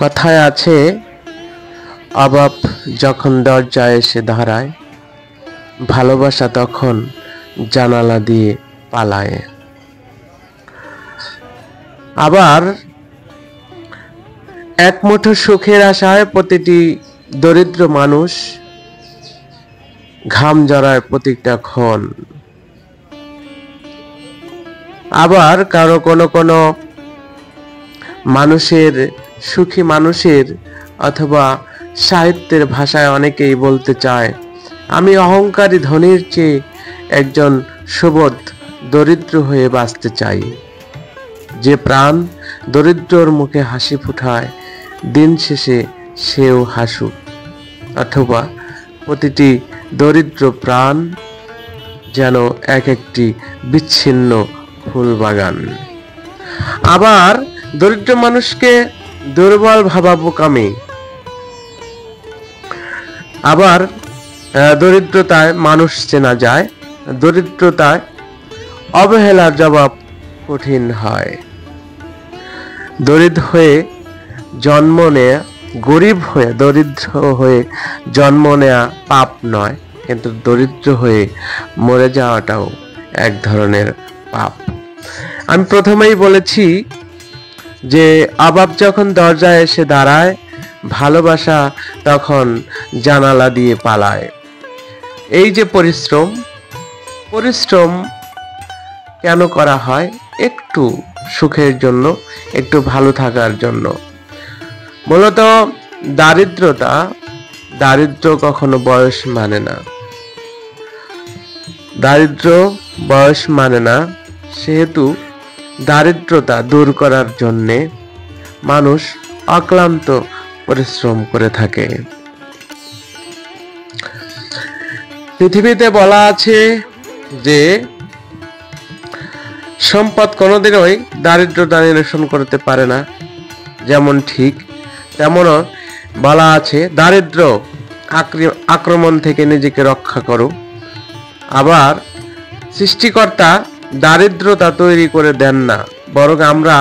কথায় আছে, অভাব যখন দরজায় এসে দাঁড়ায়, ভালোবাসা তখন জানালা দিয়ে পালায়। আবার এক মুঠো সুখের আশায় প্রতিটি দরিদ্র মানুষ ঘাম জড়ায় প্রতিটা ক্ষণ। আবার কারো কোনো মানুষের, সুখী মানুষের অথবা সাহিত্যের ভাষায় অনেকেই বলতে চায়, আমি অহংকারী ধনীর চেয়ে একজন সুবোধ দরিদ্র হয়ে বাঁচতে চাই। যে প্রাণ দরিদ্রর মুখে হাসি ফুটায়, দিন শেষে সেও হাসুক। অথবা প্রতিটি দরিদ্র প্রাণ যেন এক একটি বিচ্ছিন্ন ফুল বাগান। আবার দরিদ্র মানুষকে দুর্বল ভাবা বোকামি। আবার দরিদ্রতায় মানুষ চেনা যায়, দরিদ্রতায় অবহেলার জবাব কঠিন হয়। দরিদ্র হয়ে জন্ম নেয়া, গরিব হয়ে দরিদ্র হয়ে জন্ম নেয়া পাপ নয়, কিন্তু দরিদ্র হয়ে মরে যাওয়াটাও এক ধরনের পাপ। আমি প্রথমেই বলেছি যে অভাব যখন দরজায় এসে দাঁড়ায়, ভালোবাসা তখন জানালা দিয়ে পালায়। এই যে পরিশ্রম কেন করা হয়? একটু সুখের জন্য, একটু ভালো থাকার জন্য। মূলত দারিদ্র কখনো বয়স মানে না। দারিদ্র বয়স মানে না, সেহেতু দারিদ্রতা দূর করার জন্যে মানুষ অক্লান্ত পরিশ্রম করে থাকে। পৃথিবীতে বলা আছে যে সম্পদ কোনোদিনই দারিদ্রতা নিরসন করতে পারে না। যেমন ঠিক তেমনও বলা আছে, দারিদ্র আক্রমণ থেকে নিজেকে রক্ষা করো। আবার সৃষ্টিকর্তা দারিদ্রতা তৈরি করে দেন না, বরং আমরা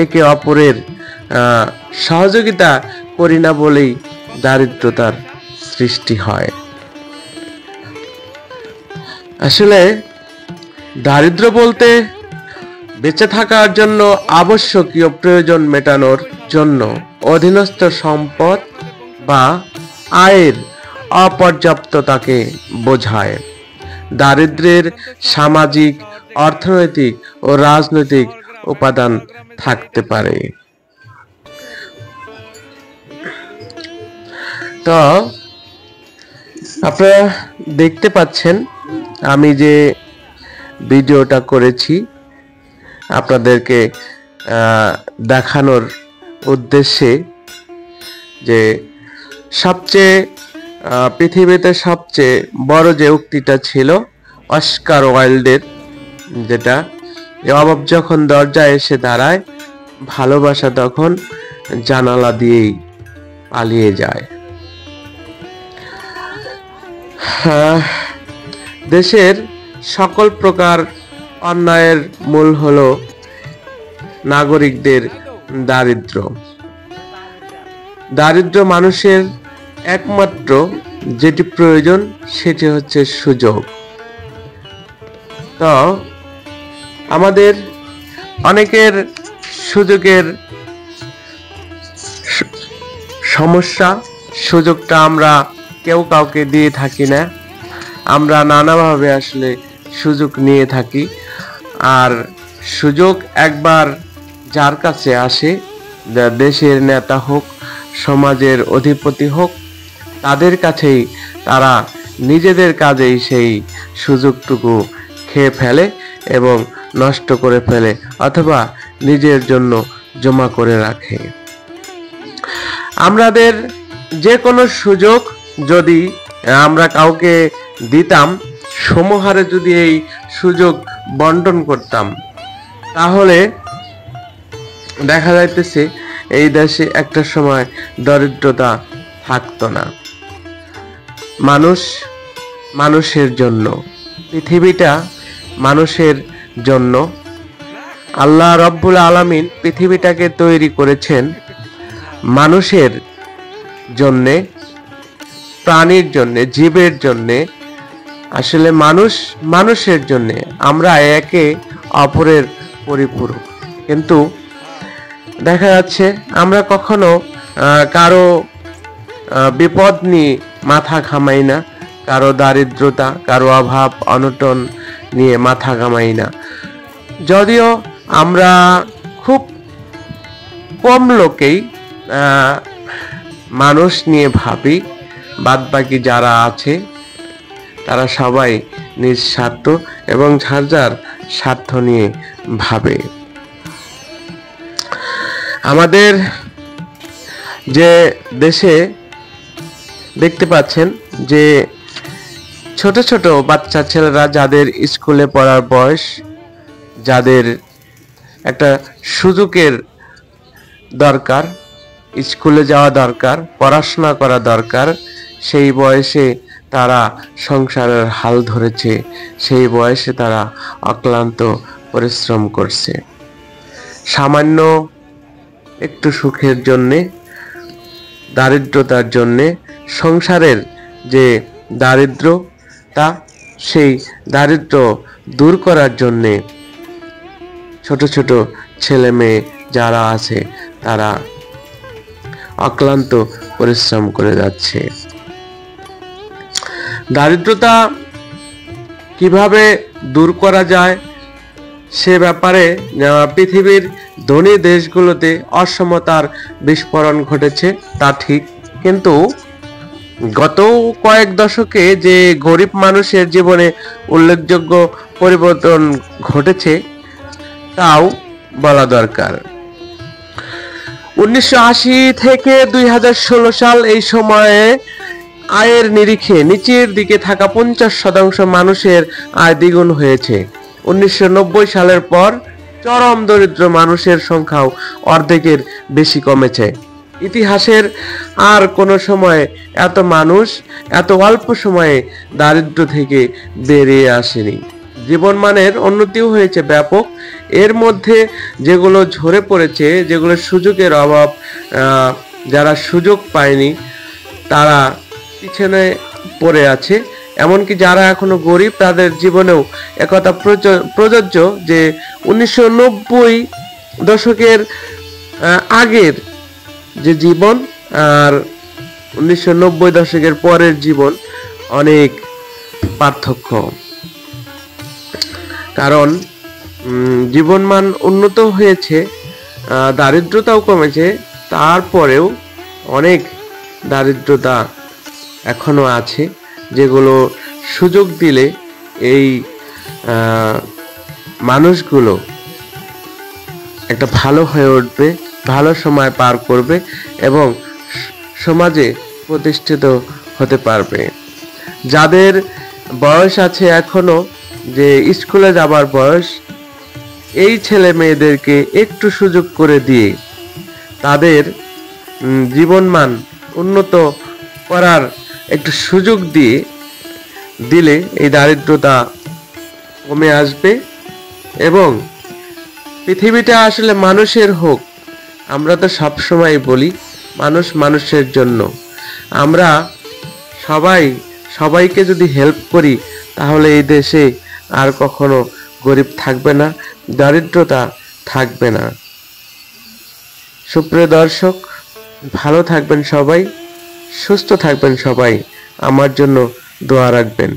একে অপরের সহযোগিতা করি না বলেই দারিদ্রতার সৃষ্টি হয়। আসলে দারিদ্র বলতে বেঁচে থাকার জন্য আবশ্যকীয় প্রয়োজন মেটানোর জন্য অধীনস্থ সম্পদ বা আয়ের অপর্যাপ্ততাকে বোঝায়। দারিদ্র্যের সামাজিক, অর্থনৈতিক ও রাজনৈতিক উপাদান থাকতে পারে। তো আপনারা দেখতে পাচ্ছেন আমি যে ভিডিওটা করেছি আপনাদেরকে দেখানোর উদ্দেশ্যে, যে পৃথিবীতে সবচেয়ে বড় যে উক্তিটা ছিল অস্কার ওয়াইল্ডের, যেটা অভাব যখন দরজায় এসে দাঁড়ায়, ভালোবাসা তখন জানালা দিয়েই পালিয়ে যায়। দেশের সকল প্রকার অন্যায়ের মূল হলো নাগরিকদের দারিদ্র মানুষের একমাত্র যেটি প্রয়োজন সেটি হচ্ছে সুযোগ। তো আমাদের অনেকের সুযোগের সমস্যা, সুযোগটা আমরা কেউ কাউকে দিয়ে থাকি না। আমরা নানাভাবে আসলে সুযোগ নিয়ে থাকি। আর সুযোগ একবার যার কাছে আসে, দেশের নেতা হোক, সমাজের অধিপতি হোক, তাদের কাছেই তারা নিজেদের কাজেই সেই সুযোগটুকু খেয়ে ফেলে এবং নষ্ট করে ফেলে, অথবা নিজের জন্য জমা করে রাখে। আমাদের যে কোনো সুযোগ যদি আমরা কাউকে দিতাম, সমহারে যদি এই সুযোগ বন্টন করতাম, তাহলে দেখা যাইতেছে এই দেশে একটা সময় দরিদ্রতা থাকতো না। মানুষের জন্য, পৃথিবীটা মানুষের জন্য। আল্লাহ রব্বুল আলামিন পৃথিবীটাকে তৈরি করেছেন মানুষের জন্যে, প্রাণীর জন্যে, জীবের জন্যে, আসলে মানুষের জন্যে আমরা একে অপরের পরিপূরক। কিন্তু দেখা যাচ্ছে আমরা কখনো কারো বিপদ নিয়ে মাথা ঘামাই না, কারো দারিদ্রতা, কারো অভাব অনটন নিয়ে মাথা ঘামাই না। যদিও আমরা খুব কম লোকেই মানুষ নিয়ে ভাবি, বাদ বাকি যারা আছে তারা সবাই নিজ স্বার্থ এবং যার যার স্বার্থ নিয়ে ভাবে। আমাদের যে দেশে দেখতে পাচ্ছেন যে ছোট ছোট বাচ্চা ছেলেরা, যাদের স্কুলে পড়ার বয়স, যাদের একটা সুযোগের দরকার, স্কুলে যাওয়া দরকার, পড়াশোনা করা দরকার, সেই বয়সে তারা সংসারের হাল ধরেছে, সেই বয়সে তারা অক্লান্ত পরিশ্রম করছে সামান্য একটু সুখের জন্যে, দারিদ্রতার জন্যে, সংসারের যে দারিদ্রতা সেই দারিদ্র দূর করার জন্যে ছোট ছোট ছেলে মেয়ে যারা আছে তারা অক্লান্ত পরিশ্রম করে যাচ্ছে। দারিদ্রতা কিভাবে দূর করা যায় সে ব্যাপারে পৃথিবীর ধনী দেশগুলোতে অসমতার বিস্ফোরণ ঘটেছে, তা ঠিক। কিন্তু গত কয়েক দশকে যে গরিব মানুষের জীবনে উল্লেখযোগ্য পরিবর্তন ঘটেছে তাও বলা দরকার। 1980 থেকে 2016 সাল এই সময়ে আয়ের নিরিখে নিচের দিকে থাকা 50% মানুষের আয় দ্বিগুণ হয়েছে। 1990 সালের পর চরম দরিদ্র মানুষের সংখ্যাও অর্ধেকের বেশি কমেছে। ইতিহাসের আর কোনো সময় এত মানুষ এত অল্প সময়ে দারিদ্র্য থেকে বেরিয়ে আসেনি। জীবনমানের উন্নতিও হয়েছে ব্যাপক। এর মধ্যে যেগুলো ঝরে পড়েছে, যেগুলো সুযোগের অভাব, যারা সুযোগ পায়নি তারা পিছনে পড়ে আছে। এমনকি যারা এখনো গরিব তাদের জীবনেও একথা প্রযোজ্য যে 1990 দশকের আগের যে জীবন আর 1990 দশকের পরের জীবন অনেক পার্থক্য। কারণ জীবনমান উন্নত হয়েছে, দারিদ্রতাও কমেছে, তারপরেও অনেক দারিদ্রতা এখনো আছে, যেগুলো সুযোগ দিলে এই মানুষগুলো একটা ভালো হয়ে উঠবে, ভালো সময় পার করবে এবং সমাজে প্রতিষ্ঠিত হতে পারবে। যাদের বয়স আছে এখনো যে স্কুলে যাবার বয়স, এই ছেলে মেয়েদেরকে একটু সুযোগ করে দিয়ে তাদের জীবনমান উন্নত করার একটু সুযোগ দিলে এই দারিদ্রতা কমে আসবে এবং পৃথিবীটা আসলে মানুষের হোক। আমরা তো সবসময় বলি মানুষ মানুষের জন্য। আমরা সবাইকে যদি হেল্প করি তাহলে এই দেশে আর কখনো গরিব থাকবে না, দারিদ্রতা থাকবে না। সুপ্রিয় দর্শক, ভালো থাকবেন সবাই, সুস্থ থাকবেন সবাই, আমার জন্য দোয়া রাখবেন।